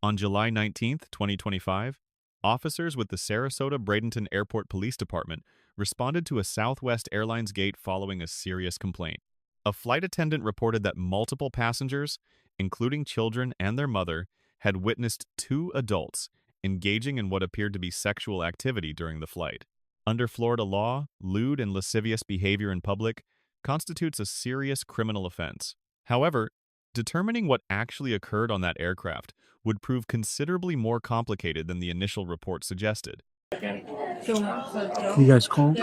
On July 19th, 2025, officers with the Sarasota-Bradenton Airport Police Department responded to a Southwest Airlines gate following a serious complaint. A flight attendant reported that multiple passengers, including children and their mother, had witnessed two adults engaging in what appeared to be sexual activity during the flight. Under Florida law, lewd and lascivious behavior in public constitutes a serious criminal offense. However, determining what actually occurred on that aircraft would prove considerably more complicated than the initial report suggested. You guys called?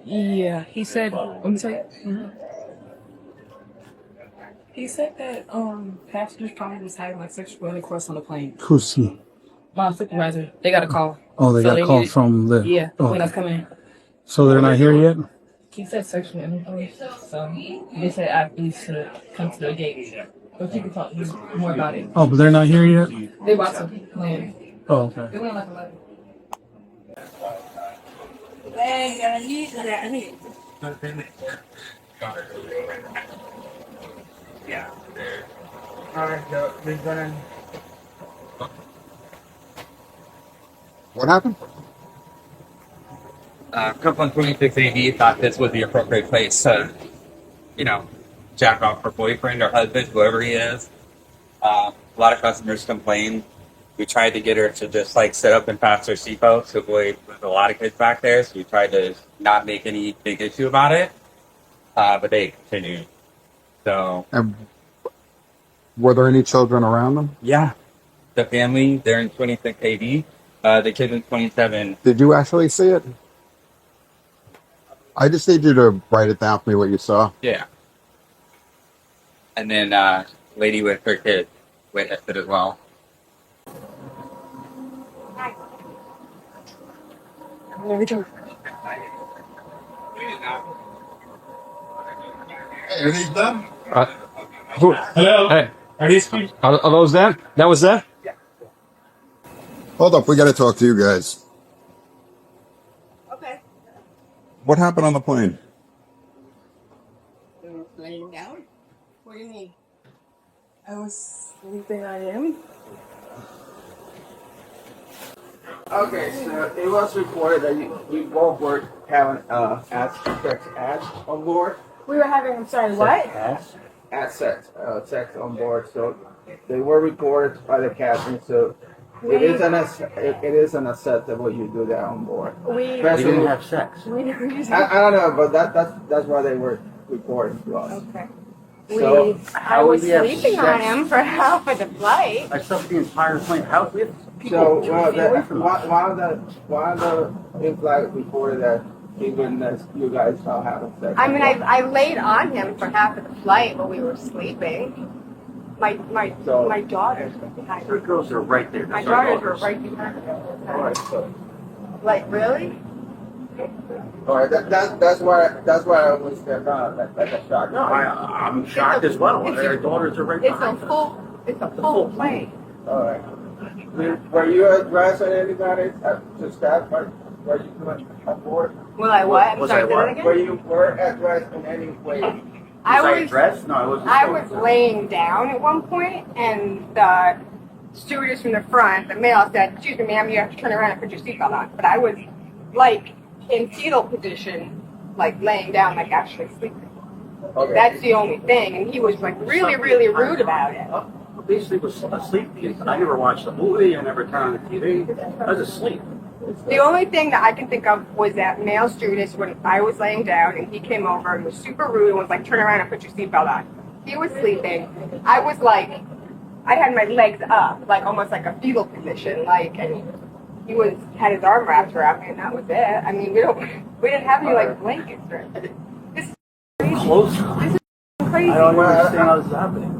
Yeah, he said. Let me tell you. He said that passengers probably was having like sexual intercourse on the plane. Who's he? My supervisor. They got a call. Oh, they got a call from the... Yeah, oh. when I was coming in. So they're not here yet? He said sexual intercourse. So they said I need to come to the gate. But you can talk more about it. Oh, but they're not here yet? They about to land. Oh, okay. They went like 11. Yeah. Alright, we're gonna... What happened? Couple on 26 AD thought this was the appropriate place to, jack off her boyfriend or husband, whoever he is. A lot of customers complained. We tried to get her to just sit up and pass her seatbelt to avoid with a lot of kids back there. So we tried to not make any big issue about it, but they continued. So, And were there any children around them? yeah, the family, they're in 26 AD. The kid in 27. Did you actually see it? I just need you to write it down for me what you saw. Yeah. And then lady with her kid witnessed it as well. Hey, are these done? Hello? Hey. Are those them? That was them? Hold up, we gotta talk to you guys. Okay. What happened on the plane? You were laying down? What do you mean? I was sleeping on him. Okay, so it was reported that we both were having sex acts on board. We were having, I'm sorry, what? Sex on board. So they were reported by the captain. So it is unacceptable you do that on board. We didn't have sex. I don't know, but that's why they were reporting to us. Okay. So I was sleeping on him for half of the flight. I slept the entire plane. How we have people So 2 feet away from us. one of the in-flight reported that he witnessed you guys all having sex. I mean, I laid on him for half of the flight while we were sleeping. My daughters were behind The me. girls are right there. My That's our daughters were daughters. right behind me. All right, so. Like, really? All right, that's why I was like a shock. No, I'm shocked as well. Our daughters are right It's behind a us. full plane. All right. Were you addressing anybody to staff? Were you doing on board? Will I what? I'm Was sorry, I say what? that again? Were you addressed in any way? I Was I was dressed? No, I wasn't. I was laying down at one point, and the stewardess from the front, the male, said, "Excuse me, ma'am, you have to turn around and put your seatbelt on." But I was in fetal position, laying down, actually sleeping. Okay. That's the only thing, and he was really, really rude about it. Basically was asleep. I never watched the movie. I never turned on the TV. I was asleep. The only thing that I can think of was that male stewardess when I was laying down, and he came over and was super rude and was like, "Turn around and put your seatbelt on." He was sleeping. I was I had my legs up, almost like a fetal position, and he had his arm wrapped around me, and that was it. I mean, we didn't have any blankets or anything. This is crazy. Close. This is crazy. I don't understand how this is happening.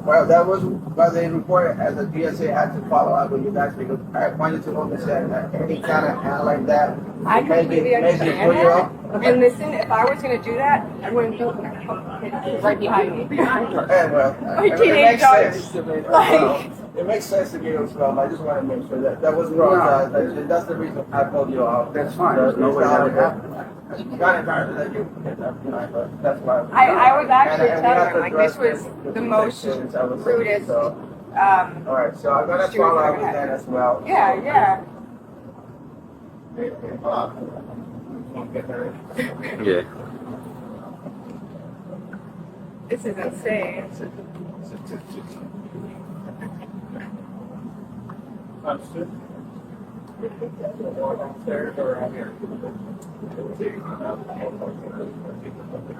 Well, that was why they reported as the DSA had to follow up with you guys because I wanted to understand that any kind of hand like that. I completely understand put you up. that. And listen, if I was going to do that, I wouldn't do it right behind me. Yeah, well, My it teenage makes daughters, sense to me. It makes sense to me as well. I just want to make sure that was wrong. That's the reason I pulled you off. That's fine. There's no way that would happen. Not entirely that you get that, but that's why. I was actually And we telling have to him, this address was the the most restrictions I was saying, rudest so, All right, so I'm gonna follow up with that as well. Yeah, yeah. Yeah. This is insane.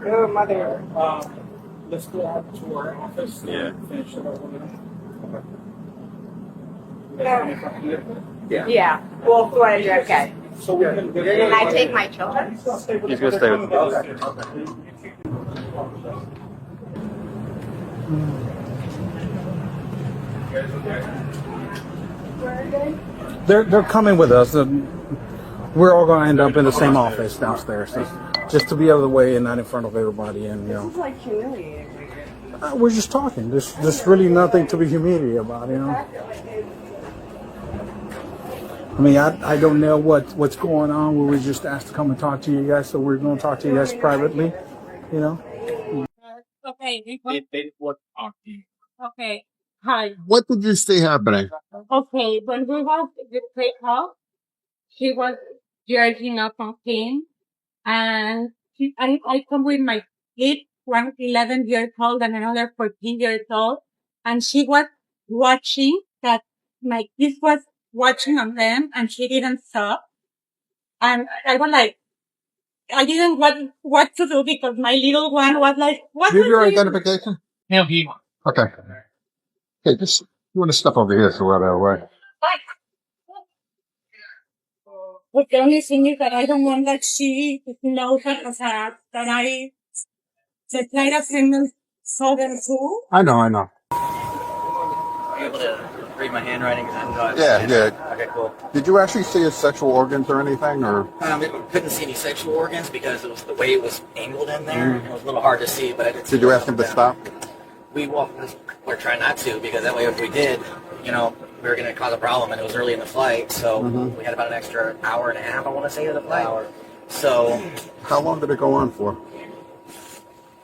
Oh, mother. Let's go out to our office. Yeah. Finish it over. Yeah. Well, what I do, okay. So we can. Can I take my children? He's gonna stay with They're coming with us. We're all going to end up in the same office downstairs, just to be out of the way and not in front of everybody. And This is like humiliating. we're just talking. There's really nothing to be humiliated about, I mean, I don't know what's going on. We were just asked to come and talk to you guys, so we're going to talk to you guys privately, Okay. They look awkward. Okay. Hi. What did you see happening? Okay. When we was the play off, she was jerking up on him, and I come with my kid, one 11 years old and another 14 years old, and she was watching that my kid was watching on them, and she didn't stop. And I was like, I didn't know what to do because my little one was like, what Give your are you? identification. Hell, he. Okay. Okay, just you want to step over here so we're out of the way. But the only thing is that I don't want that she knows that, that I try to send so them too. I know. Are you able to read my handwriting? Yeah. Okay, cool. Did you actually see his sexual organs or anything, or? We couldn't see any sexual organs because it was the way it was angled in there. It was a little hard to see, but I did. Did you ask him to stop? We're trying not to because that way if we did, we were going to cause a problem, and it was early in the flight, so we had about an extra hour and a half, I want to say, of the flight. So How long did it go on for?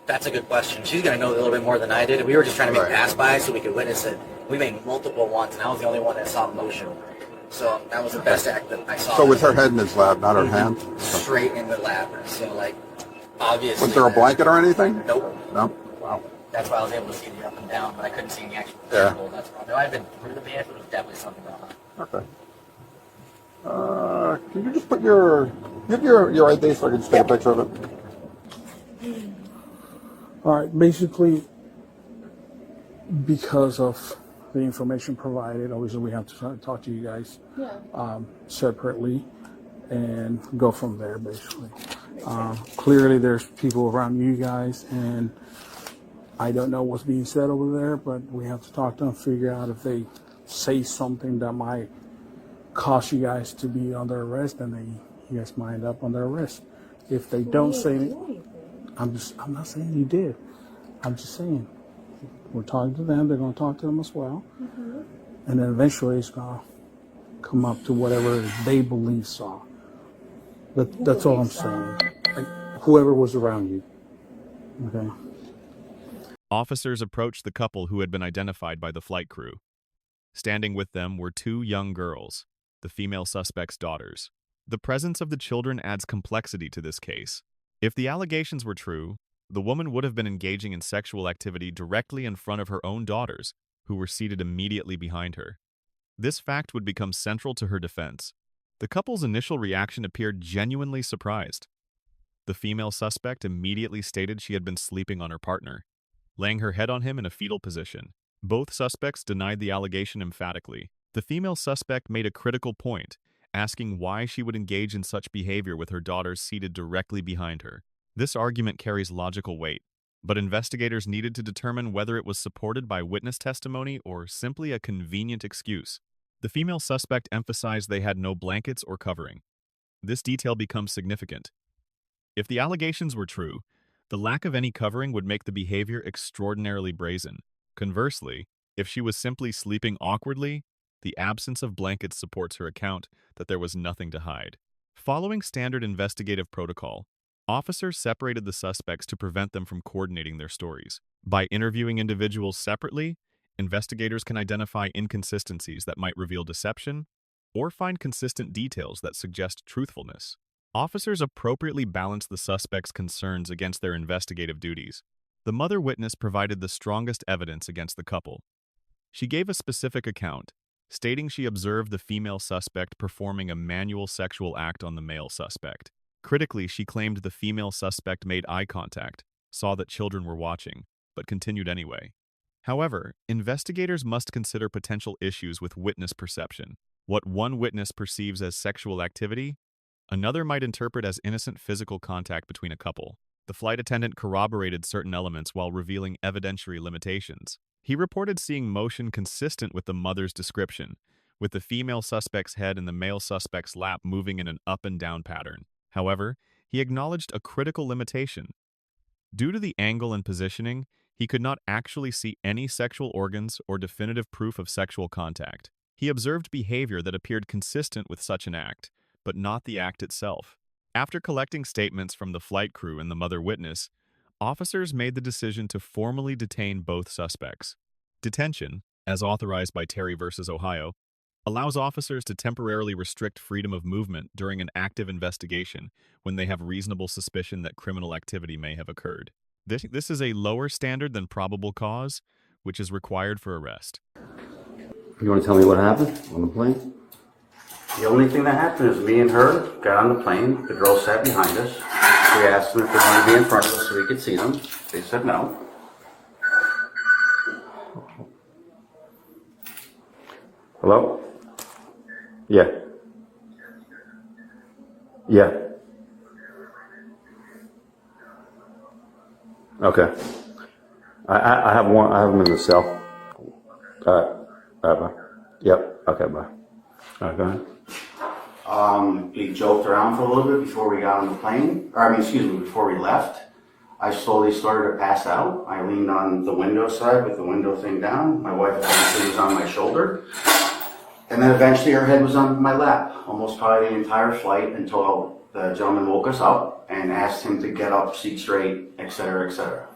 that's a good question. She's going to know a little bit more than I did. We were just trying to make pass-by so we could witness it. We made multiple ones, and I was the only one that saw motion. So that was the best act that I saw. So was her head in his lap, not her hand? Straight in the lap. So, obviously. Was there a blanket or anything? Nope. No? Wow. That's why I was able to see the up and down, but I couldn't see any actual Yeah. visual. That's why. There might have been through the vehicle, but it was definitely something going on. Okay. Can you just put your ID so I can just take a picture of it? All right, basically, because of the information provided, obviously we have to talk to you guys separately and go from there, basically. Clearly, there's people around you guys, and I don't know what's being said over there, but we have to talk to them, figure out if they say something that might cause you guys to be under arrest, then you guys might end up under arrest. If they don't say anything, I'm not saying you did. I'm just saying we're talking to them. They're going to talk to them as well, and then eventually it's going to come up to whatever they believe saw. That's all I'm saying. Like, whoever was around you. Okay. Officers approached the couple who had been identified by the flight crew. Standing with them were two young girls, the female suspect's daughters. The presence of the children adds complexity to this case. If the allegations were true, the woman would have been engaging in sexual activity directly in front of her own daughters, who were seated immediately behind her. This fact would become central to her defense. The couple's initial reaction appeared genuinely surprised. The female suspect immediately stated she had been sleeping on her partner, laying her head on him in a fetal position. Both suspects denied the allegation emphatically. The female suspect made a critical point, asking why she would engage in such behavior with her daughters seated directly behind her. This argument carries logical weight, but investigators needed to determine whether it was supported by witness testimony or simply a convenient excuse. The female suspect emphasized they had no blankets or covering. This detail becomes significant. If the allegations were true, the lack of any covering would make the behavior extraordinarily brazen. Conversely, if she was simply sleeping awkwardly, the absence of blankets supports her account that there was nothing to hide. Following standard investigative protocol, officers separated the suspects to prevent them from coordinating their stories. By interviewing individuals separately, investigators can identify inconsistencies that might reveal deception or find consistent details that suggest truthfulness. Officers appropriately balance the suspect's concerns against their investigative duties. The mother witness provided the strongest evidence against the couple. She gave a specific account, stating she observed the female suspect performing a manual sexual act on the male suspect. Critically, she claimed the female suspect made eye contact, saw that children were watching, but continued anyway. However, investigators must consider potential issues with witness perception. What one witness perceives as sexual activity, another might interpret as innocent physical contact between a couple. The flight attendant corroborated certain elements while revealing evidentiary limitations. He reported seeing motion consistent with the mother's description, with the female suspect's head and the male suspect's lap moving in an up and down pattern. However, he acknowledged a critical limitation. Due to the angle and positioning, he could not actually see any sexual organs or definitive proof of sexual contact. He observed behavior that appeared consistent with such an act, but not the act itself. After collecting statements from the flight crew and the mother witness, officers made the decision to formally detain both suspects. Detention, as authorized by Terry v. Ohio, allows officers to temporarily restrict freedom of movement during an active investigation when they have reasonable suspicion that criminal activity may have occurred. This is a lower standard than probable cause, which is required for arrest. You want to tell me what happened on the plane? The only thing that happened is me and her got on the plane. The girl sat behind us. We asked them if they wanted to be in front of us so we could see them. They said no. Hello? Yeah. Yeah. Okay. I have one. I have them in the cell. All right. All right, bye. Yep. Okay, bye. All right, go ahead. We joked around for a little bit before we got on the plane. Before we left. I slowly started to pass out. I leaned on the window side with the window thing down. My wife eventually was on my shoulder. And then eventually her head was on my lap, almost probably the entire flight until the gentleman woke us up and asked him to get up, seat straight, etc., etc.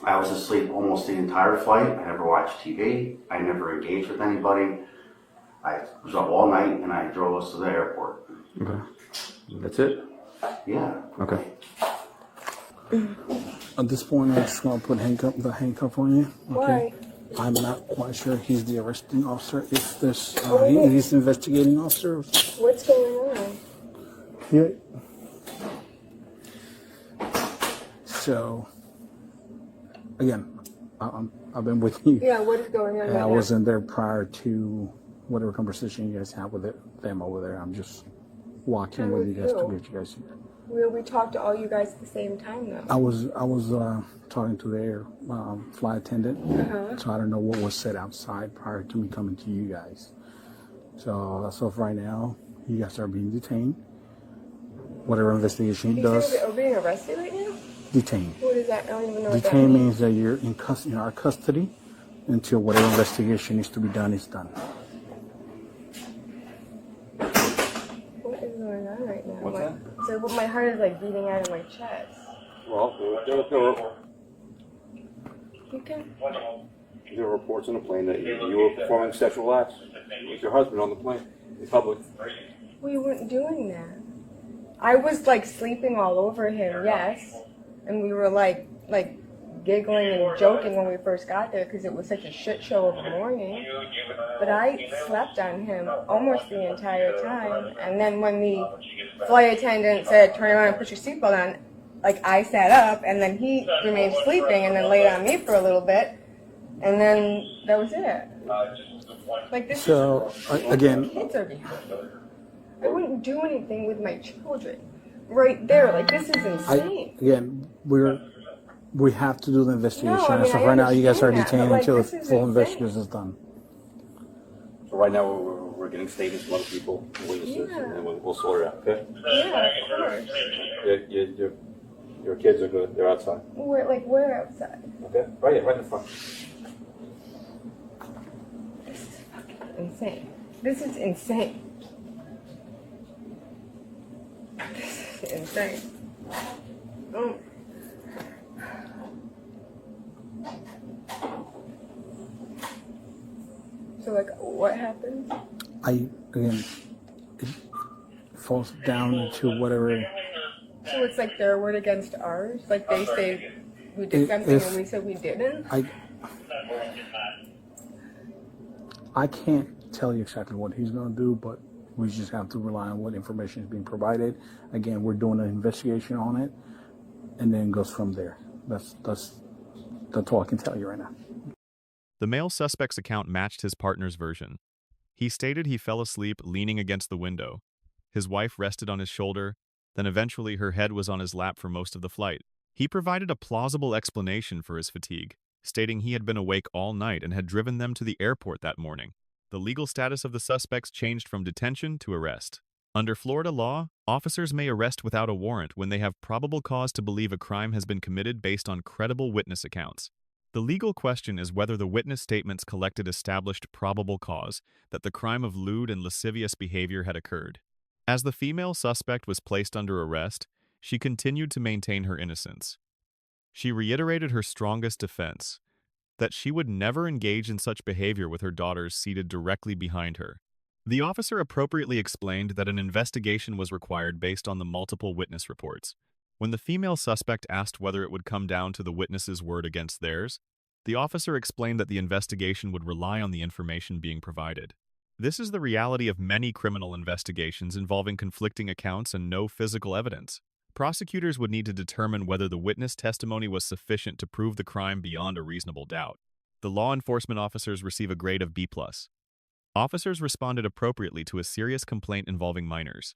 I was asleep almost the entire flight. I never watched TV. I never engaged with anybody. I was up all night and I drove us to the airport. Okay. That's it? Yeah. Okay. At this point, I'm just going to put the handcuff on you. Okay. Why? I'm not quite sure he's the arresting officer. If there's, he's the investigating officer. What's going on? Yeah. So, again, I've been with you. Yeah, what is going on? And I wasn't there prior to whatever conversation you guys had with them over there. I'm just walking with you guys to get you guys here. We talked to all you guys at the same time, though. I was talking to their flight attendant, so I don't know what was said outside prior to me coming to you guys. So as of right now, you guys are being detained. Whatever investigation he does. Are we being arrested right now? Detained. What is that? I don't even know what Detained that means that you're in our custody until whatever investigation needs to be done is done. What is going on right now? What's that? So my heart is like beating out of my chest. Well, there were reports on the plane that you were performing sexual acts with your husband on the plane in public. We weren't doing that. I was like sleeping all over him, yes. And we were like giggling and joking when we first got there because it was such a shit show of a morning. But I slept on him almost the entire time. And then when the flight attendant said, turn around and put your seatbelt on, like I sat up and then he remained sleeping and then laid on me for a little bit. And then that was it. Like this. So again, kids are behind. I wouldn't do anything with my children. Right there, like this is insane. We have to do the investigation. No, I mean, so right now, you guys are understand that, detained but, until like, the this is full insane. investigation is done. So right now we're getting statements from other people, witnesses, and we'll sort it out. Okay? Yeah, of course. Your kids are good. They're outside. We're outside. Okay. Right in the front. This is fucking insane. This is insane. This is insane. Oh. what happened? Again, it falls down into whatever. So it's like their word against ours? Like they say we did something and we said we didn't? I can't tell you exactly what he's going to do, but we just have to rely on what information is being provided. Again, we're doing an investigation on it, and then goes from there. That's all I can tell you right now. The male suspect's account matched his partner's version. He stated he fell asleep leaning against the window. His wife rested on his shoulder, then eventually her head was on his lap for most of the flight. He provided a plausible explanation for his fatigue, stating he had been awake all night and had driven them to the airport that morning. The legal status of the suspects changed from detention to arrest. Under Florida law, officers may arrest without a warrant when they have probable cause to believe a crime has been committed based on credible witness accounts. The legal question is whether the witness statements collected established probable cause that the crime of lewd and lascivious behavior had occurred. As the female suspect was placed under arrest, she continued to maintain her innocence. She reiterated her strongest defense, that she would never engage in such behavior with her daughters seated directly behind her. The officer appropriately explained that an investigation was required based on the multiple witness reports. When the female suspect asked whether it would come down to the witness's word against theirs, the officer explained that the investigation would rely on the information being provided. This is the reality of many criminal investigations involving conflicting accounts and no physical evidence. Prosecutors would need to determine whether the witness testimony was sufficient to prove the crime beyond a reasonable doubt. The law enforcement officers receive a grade of B+. Officers responded appropriately to a serious complaint involving minors.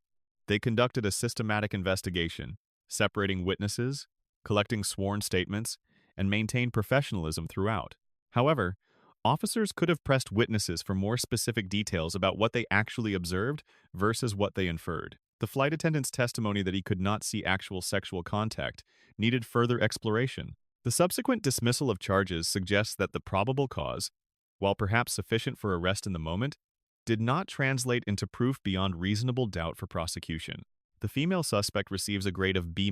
They conducted a systematic investigation, separating witnesses, collecting sworn statements, and maintained professionalism throughout. However, officers could have pressed witnesses for more specific details about what they actually observed versus what they inferred. The flight attendant's testimony that he could not see actual sexual contact needed further exploration. The subsequent dismissal of charges suggests that the probable cause, while perhaps sufficient for arrest in the moment, did not translate into proof beyond reasonable doubt for prosecution. The female suspect receives a grade of B-.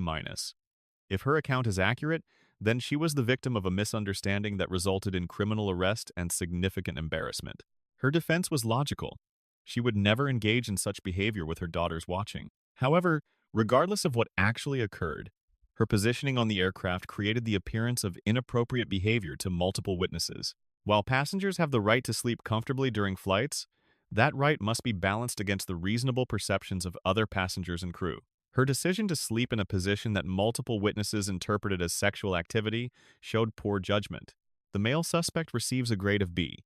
If her account is accurate, then she was the victim of a misunderstanding that resulted in criminal arrest and significant embarrassment. Her defense was logical. She would never engage in such behavior with her daughters watching. However, regardless of what actually occurred, her positioning on the aircraft created the appearance of inappropriate behavior to multiple witnesses. While passengers have the right to sleep comfortably during flights, that right must be balanced against the reasonable perceptions of other passengers and crew. Her decision to sleep in a position that multiple witnesses interpreted as sexual activity showed poor judgment. The male suspect receives a grade of B.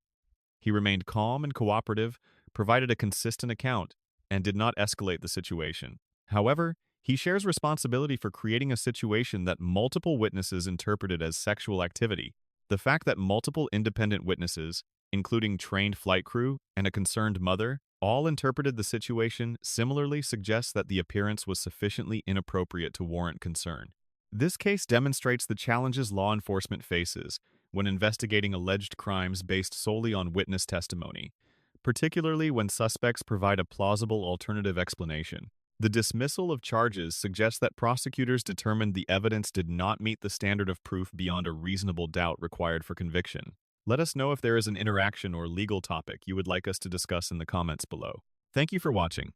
He remained calm and cooperative, provided a consistent account, and did not escalate the situation. However, he shares responsibility for creating a situation that multiple witnesses interpreted as sexual activity. The fact that multiple independent witnesses, including trained flight crew and a concerned mother, all interpreted the situation similarly suggests that the appearance was sufficiently inappropriate to warrant concern. This case demonstrates the challenges law enforcement faces when investigating alleged crimes based solely on witness testimony, particularly when suspects provide a plausible alternative explanation. The dismissal of charges suggests that prosecutors determined the evidence did not meet the standard of proof beyond a reasonable doubt required for conviction. Let us know if there is an interaction or legal topic you would like us to discuss in the comments below. Thank you for watching.